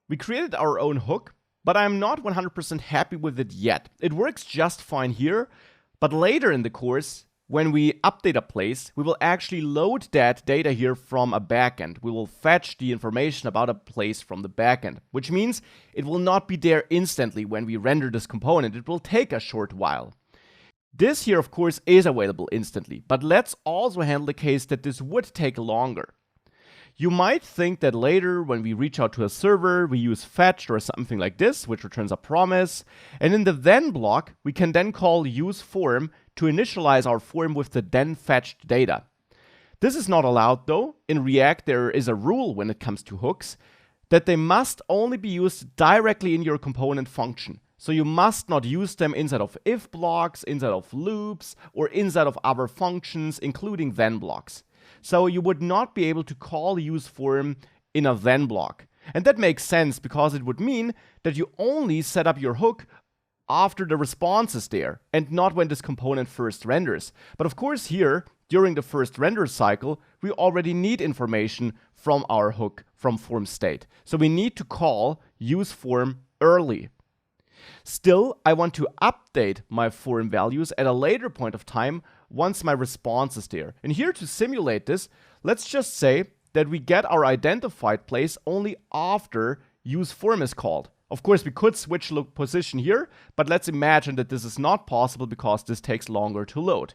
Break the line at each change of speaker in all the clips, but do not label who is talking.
We created our own hook, but I'm not 100% happy with it yet. It works just fine here, but later in the course, when we update a place, we will actually load that data here from a backend. We will fetch the information about a place from the backend, which means it will not be there instantly when we render this component. It will take a short while. This here, of course, is available instantly, but let's also handle the case that this would take longer. You might think that later, when we reach out to a server, we use fetch or something like this, which returns a promise. And in the then block, we can then call useForm to initialize our form with the then fetched data. This is not allowed though. In React, there is a rule when it comes to hooks that they must only be used directly in your component function. So you must not use them inside of if blocks, inside of loops, or inside of other functions, including then blocks. So you would not be able to call useForm in a then block. And that makes sense because it would mean that you only set up your hook after the response is there and not when this component first renders. But of course here, during the first render cycle, we already need information from our hook from form state. So we need to call useForm early. Still, I want to update my form values at a later point of time once my response is there. And here to simulate this, let's just say that we get our identified place only after useForm is called. Of course, we could switch position here, but let's imagine that this is not possible because this takes longer to load.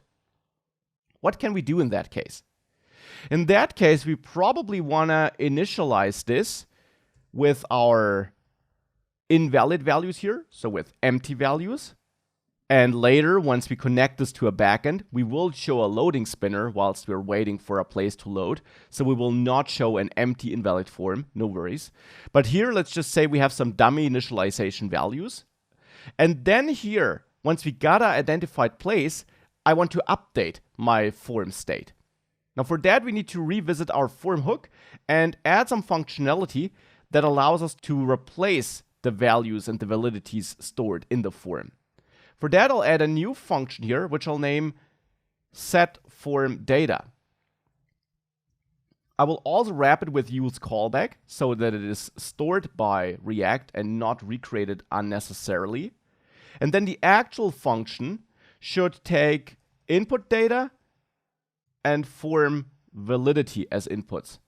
What can we do in that case? In that case, we probably want to initialize this with our invalid values here, so with empty values. And later, once we connect this to a backend, we will show a loading spinner whilst we're waiting for a place to load. So we will not show an empty invalid form, no worries. But here, let's just say we have some dummy initialization values. And then here, once we got our identified place, I want to update my form state. Now for that, we need to revisit our form hook and add some functionality that allows us to replace the values and the validities stored in the form. For that, I'll add a new function here, which I'll name setFormData. I will also wrap it with useCallback so that it is stored by React and not recreated unnecessarily. And then the actual function should take input data and form validity as inputs.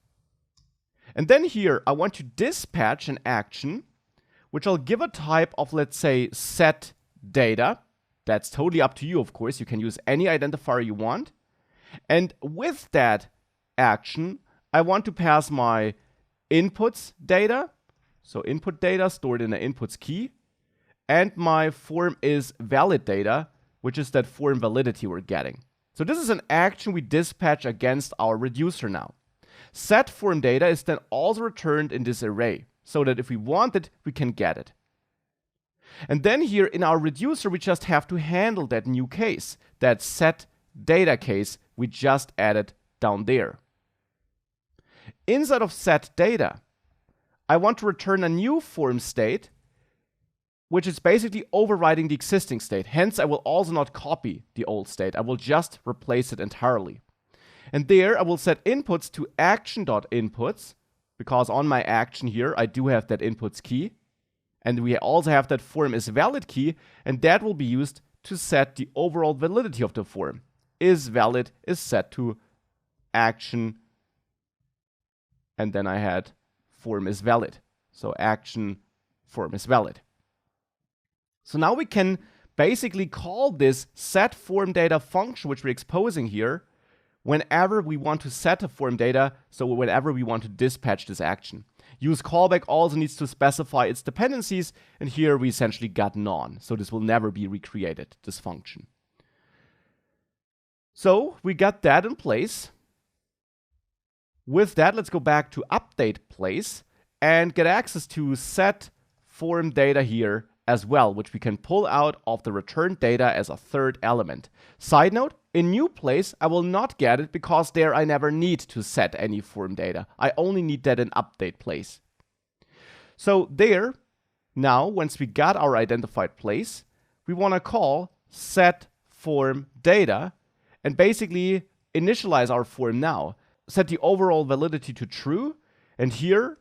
And then here, I want to dispatch an action, which I'll give a type of, let's say, setData. That's totally up to you, of course. You can use any identifier you want. And with that action, I want to pass my inputs data. So input data stored in the inputs key. And my form is valid data, which is that form validity we're getting. So this is an action we dispatch against our reducer now. setFormData is then also returned in this array, so that if we want it, we can get it. And then here in our reducer, we just have to handle that new case, that setData case we just added down there. Inside of setData, I want to return a new form state, which is basically overriding the existing state. Hence, I will also not copy the old state. I will just replace it entirely. And there, I will set inputs to action.inputs, because on my action here, I do have that inputs key. And we also have that form is valid key, and that will be used to set the overall validity of the form. Is valid is set to action, and then I had form is valid. So action form is valid. So now we can basically call this setFormData function, which we're exposing here, whenever we want to set a form data, so whenever we want to dispatch this action. useCallback also needs to specify its dependencies, and here we essentially got none. So this will never be recreated, this function. So we got that in place. With that, let's go back to update place and get access to setFormData here as well, which we can pull out of the returned data as a third element. Side note, in new place, I will not get it because there I never need to set any form data. I only need that in update place. So there, now, once we got our identified place, we want to call setFormData and basically initialize our form now. Set the overall validity to true, and here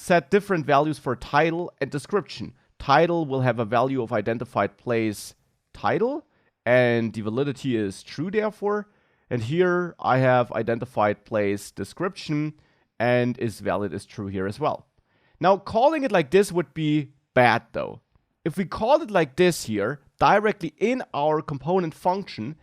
set different values for title and description. Title will have a value of identified place title, and the validity is true therefore. And here I have identified place description, and is valid is true here as well. Now calling it like this would be bad though. If we call it like this here, directly in our component function,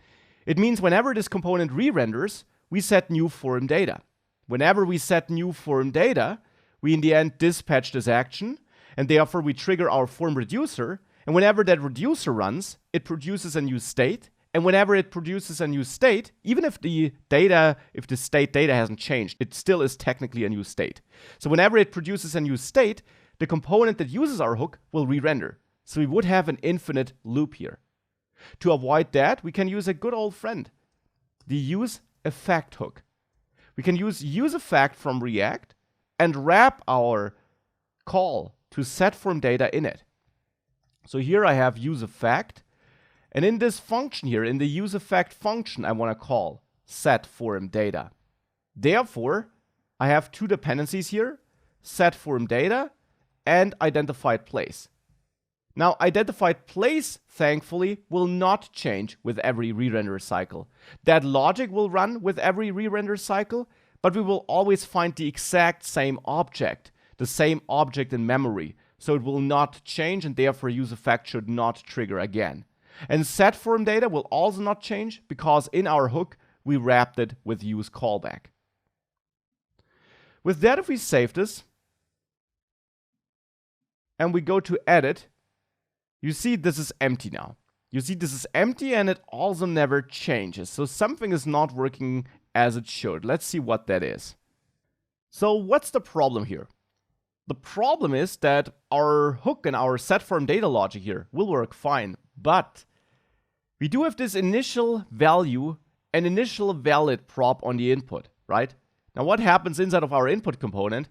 it means whenever this component re-renders, we set new form data. Whenever we set new form data, we in the end dispatch this action, and therefore we trigger our form reducer, and whenever that reducer runs, it produces a new state, and whenever it produces a new state, even if the state data hasn't changed, it still is technically a new state. So whenever it produces a new state, the component that uses our hook will re-render. So we would have an infinite loop here. To avoid that, we can use a good old friend, the useEffect hook. We can use useEffect from React and wrap our call to setForm data in it. So here I have useEffect, and in this function here, in the useEffect function, I want to call setForm data. Therefore, I have two dependencies here, setForm data and identified place. Now, identified place, thankfully, will not change with every re-render cycle. That logic will run with every re-render cycle, but we will always find the exact same object, the same object in memory. So it will not change, and therefore useEffect should not trigger again. And setForm data will also not change, because in our hook, we wrapped it with useCallback. With that, if we save this, and we go to edit, you see this is empty now. You see this is empty, and it also never changes. So something is not working as it should. Let's see what that is. So what's the problem here? The problem is that our hook and our setForm data logic here will work fine, but we do have this initial value and initial valid prop on the input, right? Now what happens inside of our input component?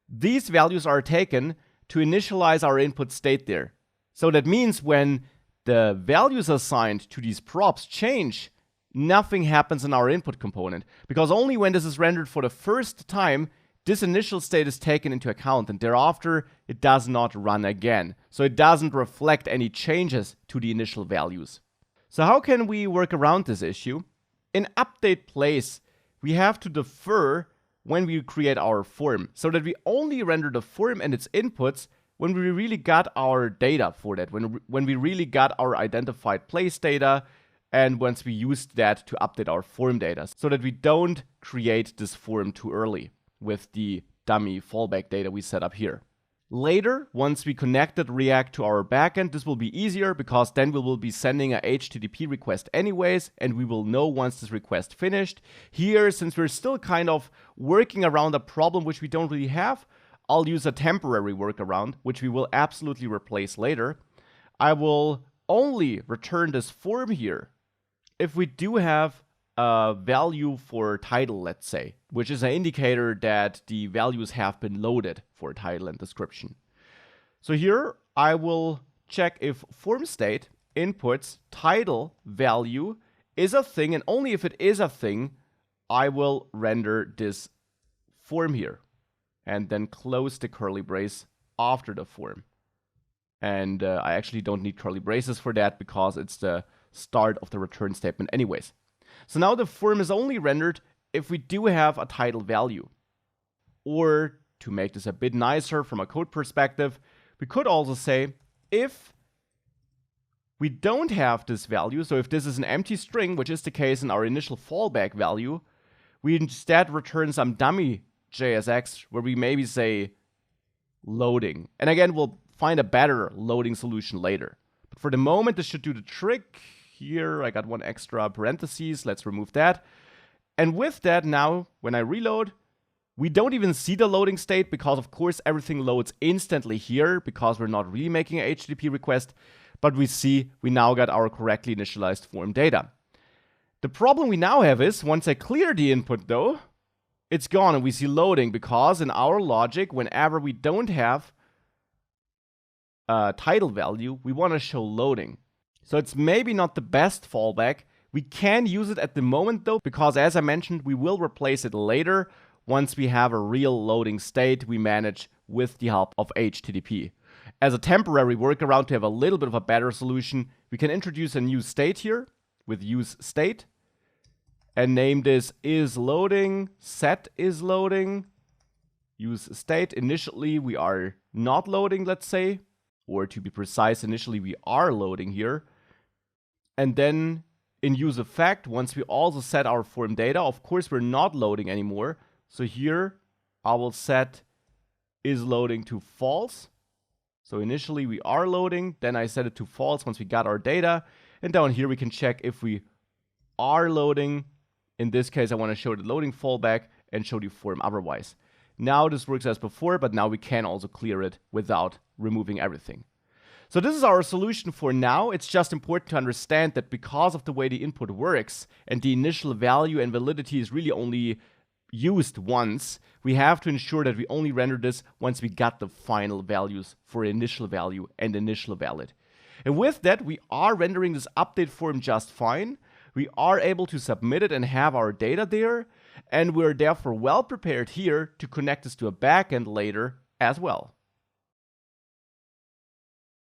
These values are taken to initialize our input state there. So that means when the values assigned to these props change, nothing happens in our input component, because only when this is rendered for the first time, this initial state is taken into account, and thereafter it does not run again. So it doesn't reflect any changes to the initial values. So how can we work around this issue? In update place, we have to defer when we create our form, so that we only render the form and its inputs when we really got our data for that, when we really got our identified place data, and once we used that to update our form data, so that we don't create this form too early with the dummy fallback data we set up here. Later, once we connected React to our backend, this will be easier, because then we will be sending a HTTP request anyways, and we will know once this request finished. Here, since we're still kind of working around a problem which we don't really have, I'll use a temporary workaround, which we will absolutely replace later. I will only return this form here if we do have a value for title, let's say, which is an indicator that the values have been loaded for title and description. So here I will check if form state inputs title value is a thing, and only if it is a thing, I will render this form here, and then close the curly brace after the form. And I actually don't need curly braces for that, because it's the start of the return statement anyways. So now the form is only rendered if we do have a title value. Or to make this a bit nicer from a code perspective, we could also say if we don't have this value, so if this is an empty string, which is the case in our initial fallback value, we instead return some dummy JSX where we maybe say loading. And again, we'll find a better loading solution later. But for the moment, this should do the trick. Here, I got one extra parentheses. Let's remove that. And with that, now, when I reload, we don't even see the loading state, because, of course, everything loads instantly here, because we're not really making a HTTP request. But we see we now got our correctly initialized form data. The problem we now have is, once I clear the input, though, it's gone and we see loading, because in our logic, whenever we don't have a title value, we want to show loading. So it's maybe not the best fallback. We can use it at the moment though, because as I mentioned, we will replace it later once we have a real loading state we manage with the help of HTTP. As a temporary workaround to have a little bit of a better solution, we can introduce a new state here with use state and name this isLoading, set isLoading, use state. Initially we are not loading, let's say, or to be precise, initially we are loading here. And then in use effect, once we also set our form data, of course we're not loading anymore. So here I will set isLoading to false. So initially we are loading, then I set it to false once we got our data. And down here we can check if we are loading. In this case, I want to show the loading fallback and show the form otherwise. Now this works as before, but now we can also clear it without removing everything. So this is our solution for now. It's just important to understand that because of the way the input works and the initial value and validity is really only used once, we have to ensure that we only render this once we got the final values for initial value and initial valid. And with that, we are rendering this update form just fine. We are able to submit it and have our data there, and we're therefore well prepared here to connect this to a backend later as well.